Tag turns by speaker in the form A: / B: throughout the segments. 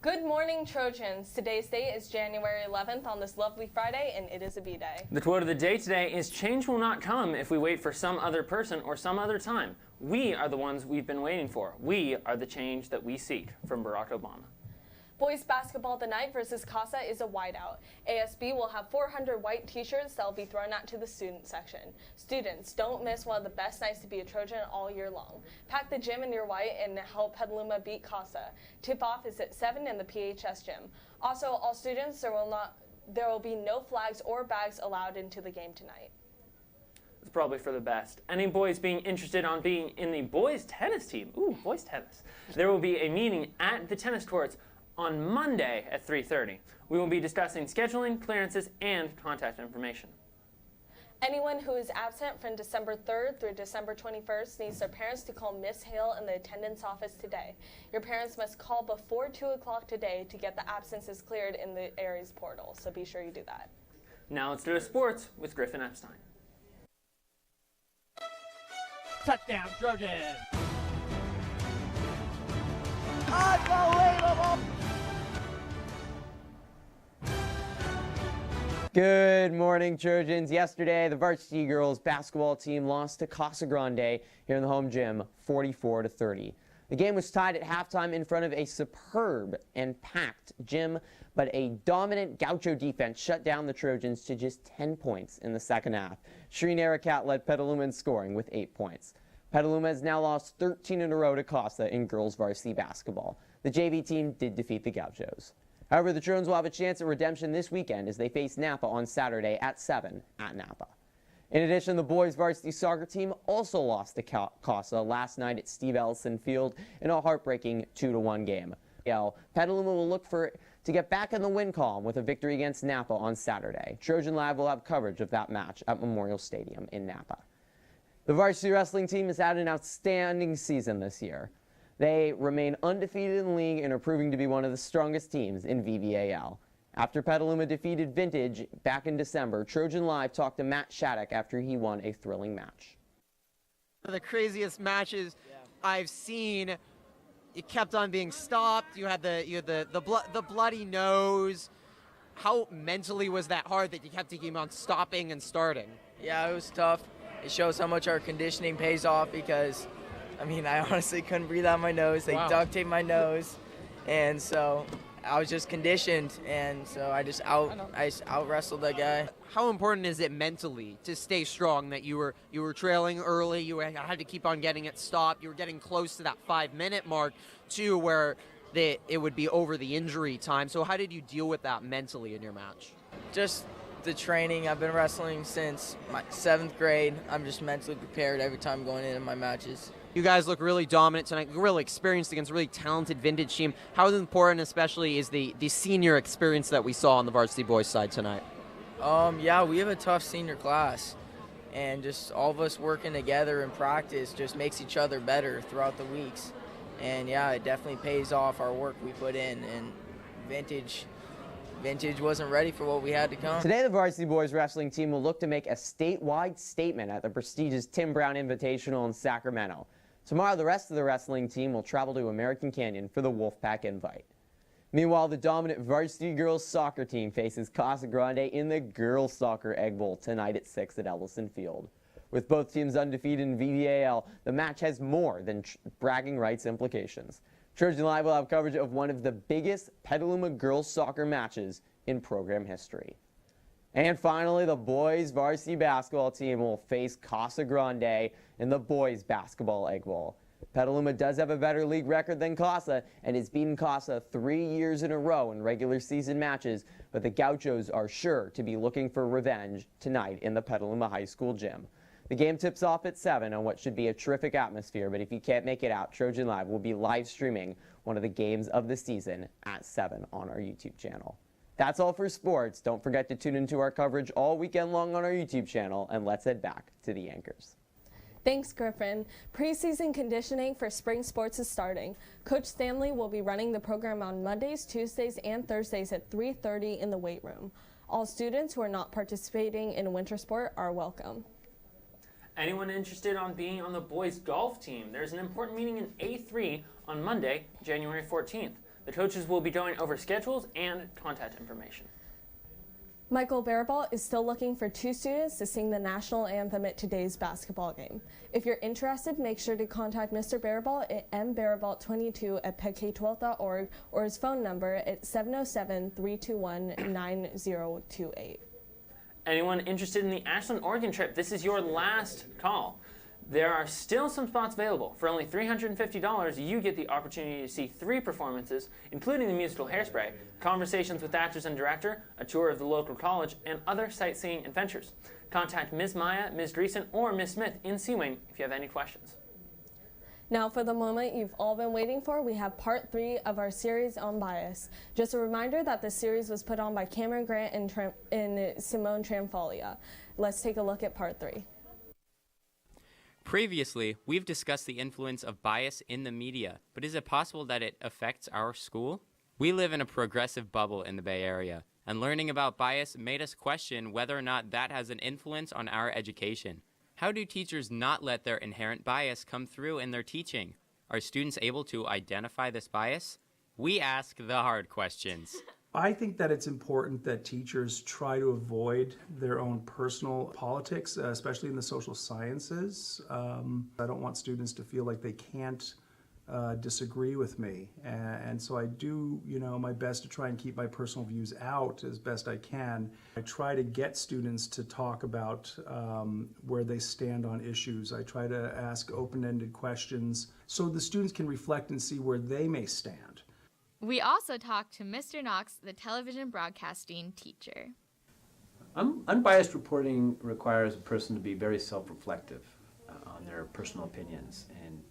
A: Good morning, Trojans. Today's date is January 11th on this lovely Friday, and it is a B-Day.
B: The quote of the day today is, "Change will not come if we wait for some other person or some other time. We are the ones we've been waiting for. We are the change that we seek," from Barack Obama.
A: Boys basketball tonight versus CASA is a whiteout. ASB will have 400 white t-shirts that will be thrown out to the student section. Students, don't miss one of the best nights to be a Trojan all year long. Pack the gym in your white and help Petaluma beat CASA. Tip-off is at 7 in the PHS gym. Also, all students, there will be no flags or bags allowed into the game tonight.
B: It's probably for the best. Any boys being interested on being in the boys tennis team, boys tennis, there will be a meeting at the tennis courts on Monday at 3:30. We will be discussing scheduling, clearances, and contact information.
A: Anyone who is absent from December 3rd through December 21st needs their parents to call Miss Hale in the attendance office today. Your parents must call before 2 o'clock today to get the absences cleared in the Aries portal, so be sure you do that.
B: Now let's go to sports with Griffin Epstein.
C: Touchdown, Trojan! Unbelievable!
D: Good morning, Trojans. Yesterday, the varsity girls basketball team lost to Casa Grande here in the home gym, 44-30. The game was tied at halftime in front of a superb and packed gym, but a dominant Gaucho defense shut down the Trojans to just 10 points in the second half. Shreen Arakat led Petaluma in scoring with 8 points. Petaluma has now lost 13 in a row to Casa in girls varsity basketball. The JV team did defeat the Gauchos. However, the Trojans will have a chance at redemption this weekend as they face Napa on Saturday at 7 at Napa. In addition, the boys varsity soccer team also lost to Casa last night at Steve Ellison Field in a heartbreaking 2-1 game. Petaluma will look to get back in the win column with a victory against Napa on Saturday. Trojan Live will have coverage of that match at Memorial Stadium in Napa. The varsity wrestling team has had an outstanding season this year. They remain undefeated in the league and are proving to be one of the strongest teams in VVAL. After Petaluma defeated Vintage back in December, Trojan Live talked to Matt Shattuck after he won a thrilling match.
E: One of the craziest matches I've seen. It kept on being stopped. You had the bloody nose. How mentally was that hard that you kept taking on stopping and starting?
F: Yeah, it was tough. It shows how much our conditioning pays off because, I honestly couldn't breathe out my nose. They duct taped my nose, and so I was just conditioned, and so I just out wrestled that guy.
E: How important is it mentally to stay strong? That you were trailing early, you had to keep on getting it stopped. You were getting close to that 5-minute mark too, where it would be over the injury time. So how did you deal with that mentally in your match?
F: Just the training. I've been wrestling since my 7th grade. I'm just mentally prepared every time going into my matches.
E: You guys look really dominant tonight, really experienced against a really talented Vintage team. How important, especially, is the senior experience that we saw on the varsity boys side tonight?
F: Yeah, we have a tough senior class, and just all of us working together in practice just makes each other better throughout the weeks. And yeah, it definitely pays off our work we put in, and Vintage wasn't ready for what we had to come.
D: Today, the varsity boys wrestling team will look to make a statewide statement at the prestigious Tim Brown Invitational in Sacramento. Tomorrow, the rest of the wrestling team will travel to American Canyon for the Wolfpack Invite. Meanwhile, the dominant varsity girls soccer team faces Casa Grande in the Girls Soccer Egg Bowl tonight at 6 at Ellison Field. With both teams undefeated in VVAL, the match has more than bragging rights implications. Trojan Live will have coverage of one of the biggest Petaluma girls soccer matches in program history. And finally, the boys varsity basketball team will face Casa Grande in the boys basketball Egg Bowl. Petaluma does have a better league record than Casa and has beaten Casa 3 years in a row in regular season matches, but the Gauchos are sure to be looking for revenge tonight in the Petaluma High School gym. The game tips off at 7 on what should be a terrific atmosphere, but if you can't make it out, Trojan Live will be live streaming one of the games of the season at 7 on our YouTube channel. That's all for sports. Don't forget to tune into our coverage all weekend long on our YouTube channel, and let's head back to the anchors.
A: Thanks, Griffin. Preseason conditioning for spring sports is starting. Coach Stanley will be running the program on Mondays, Tuesdays, and Thursdays at 3:30 in the weight room. All students who are not participating in winter sport are welcome.
B: Anyone interested on being on the boys golf team? There's an important meeting in A3 on Monday, January 14th. The coaches will be going over schedules and contact information.
A: Michael Barabalt is still looking for 2 students to sing the national anthem at today's basketball game. If you're interested, make sure to contact Mr. Barabalt at mbarabalt22@pek12.org or his phone number at 707-321-9028.
B: Anyone interested in the Ashland, Oregon trip, this is your last call. There are still some spots available. For only $350, you get the opportunity to see 3 performances, including the musical Hairspray, conversations with actors and director, a tour of the local college, and other sightseeing adventures. Contact Ms. Maya, Ms. Dreesen, or Ms. Smith in Sea-Wing if you have any questions.
A: Now for the moment you've all been waiting for, we have part 3 of our series on bias. Just a reminder that this series was put on by Kameron Grant and Simone Tranfolia. Let's take a look at part 3.
G: Previously, we've discussed the influence of bias in the media, but is it possible that it affects our school? We live in a progressive bubble in the Bay Area, and learning about bias made us question whether or not that has an influence on our education. How do teachers not let their inherent bias come through in their teaching? Are students able to identify this bias? We ask the hard questions.
H: I think that it's important that teachers try to avoid their own personal politics, especially in the social sciences. I don't want students to feel like they can't disagree with me. And so I do, my best to try and keep my personal views out as best I can. I try to get students to talk about where they stand on issues. I try to ask open-ended questions so the students can reflect and see where they may stand.
I: We also talked to Mr. Knox, the television broadcasting teacher.
J: Unbiased reporting requires a person to be very self-reflective on their personal opinions and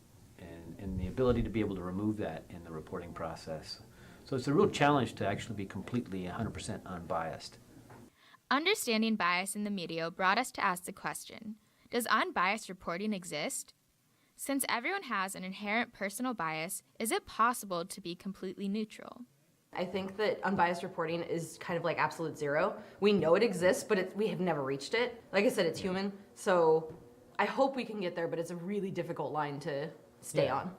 J: the ability to be able to remove that in the reporting process. So it's a real challenge to actually be completely 100% unbiased.
I: Understanding bias in the media brought us to ask the question, does unbiased reporting exist? Since everyone has an inherent personal bias, is it possible to be completely neutral?
K: I think that unbiased reporting is kind of like absolute zero. We know it exists, but we have never reached it. Like I said, it's human, so I hope we can get there, but it's a really difficult line to stay on.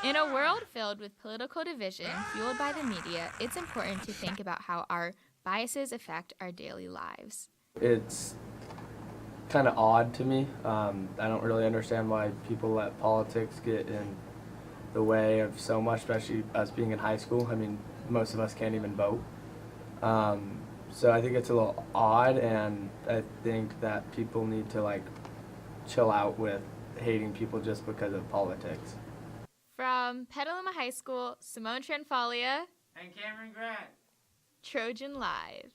I: In a world filled with political division fueled by the media, it's important to think about how our biases affect our daily lives.
L: It's kind of odd to me. I don't really understand why people let politics get in the way of so much, especially us being in high school. I mean, most of us can't even vote. So I think it's a little odd, and I think that people need to chill out with hating people just because of politics.
I: From Petaluma High School, Simone Tranfolia
C: And Kameron Grant.
I: Trojan Live.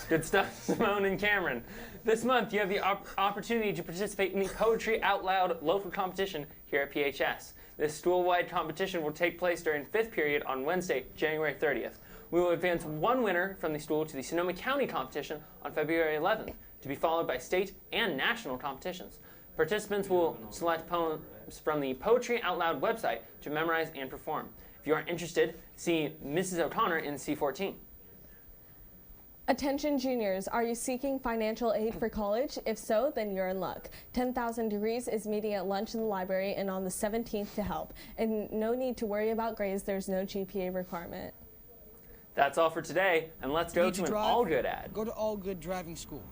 B: Good stuff, Simone and Cameron. This month, you have the opportunity to participate in the Poetry Out Loud local competition here at PHS. This school-wide competition will take place during 5th period on Wednesday, January 30th. We will advance one winner from the school to the Sonoma County competition on February 11th, to be followed by state and national competitions. Participants will select poems from the Poetry Out Loud website to memorize and perform. If you are interested, see Mrs. O'Connor in C14.
A: Attention juniors, are you seeking financial aid for college? If so, then you're in luck. 10,000 Degrees is meeting at lunch in the library and on the 17th to help. And no need to worry about grades, there's no GPA requirement.
B: That's all for today, and let's go to an All Good ad.
M: Go to All Good Driving School.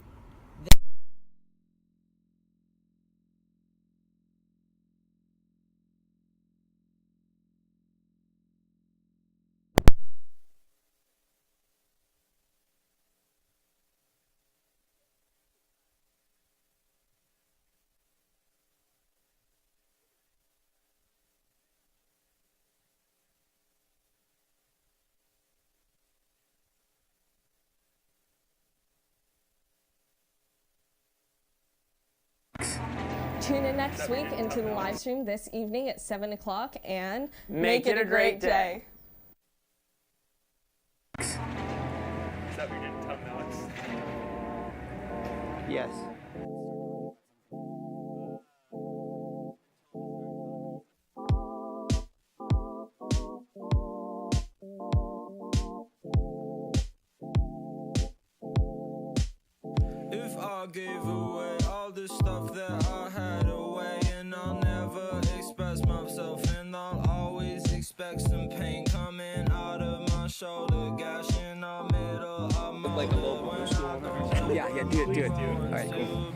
A: Tune in next week into the live stream this evening at 7 o'clock and
B: make it a great day.
D: Yes.
N: If I gave away all the stuff that I had away, and I'll never express myself, and I'll always expect some pain coming out
M: like a local school? Yeah, do it. All right, cool.